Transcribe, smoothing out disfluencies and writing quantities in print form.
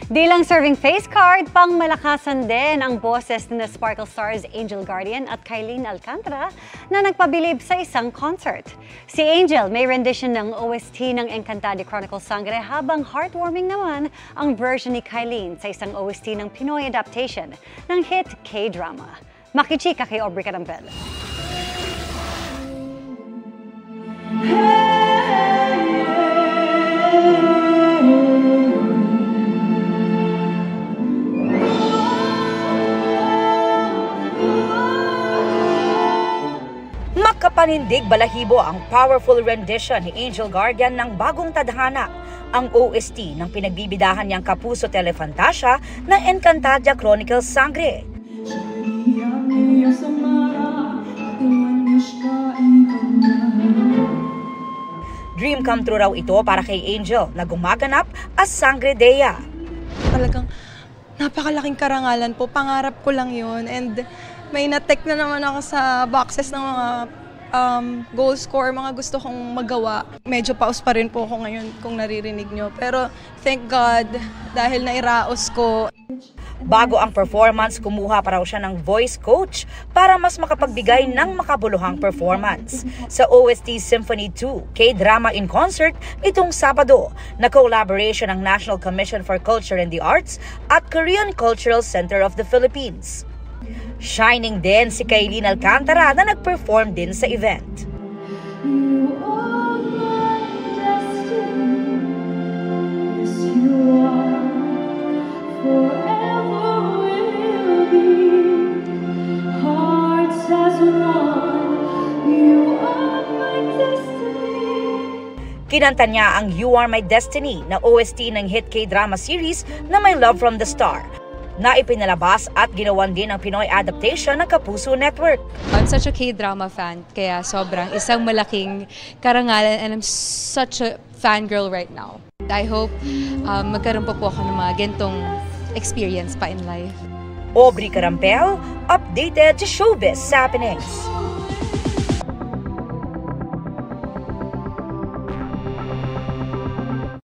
Di lang serving face card, pang malakasan din ang boses na Sparkle Stars Angel Guardian at Kylene Alcantara na nagpabilib sa isang concert. Si Angel may rendition ng OST ng Encantada Chronicles Sangre habang heartwarming naman ang version ni Kylene sa isang OST ng Pinoy adaptation ng hit K-drama. Makichika kay Aubrey Carampel. Makapanindig balahibo ang powerful rendition ni Angel Guardian ng bagong tadhana, ang OST ng pinagbibidahan niyang kapuso telefantasya na Encantada Chronicles Sangre. Dream come true raw ito para kay Angel na gumaganap as Sangre Dea. Talagang napakalaking karangalan po, pangarap ko lang yun, and may na-tech na naman ako sa boxes ng mga goal score, mga gusto kong magawa. Medyo paus pa rin po ako ngayon kung naririnig nyo. Pero thank God, dahil nairaos ko. Bago ang performance, kumuha pa raw siya ng voice coach para mas makapagbigay ng makabuluhang performance. Sa OST Symphony 2, K-Drama in Concert, itong Sabado, na collaboration ng National Commission for Culture and the Arts at Korean Cultural Center of the Philippines. Shining din si Kylene Alcantara na nag-perform din sa event. Kinanta niya ang You Are My Destiny na OST ng hit K-drama series na My Love From The Star, na ipinalabas at ginawan din ang Pinoy adaptation ng Kapuso Network. I'm such a K-drama fan, kaya sobrang isang malaking karangalan, and I'm such a fangirl right now. I hope magkaroon po ako ng mga gantong experience pa in life. Aubrey Carampel, updated sa Showbiz Happenings.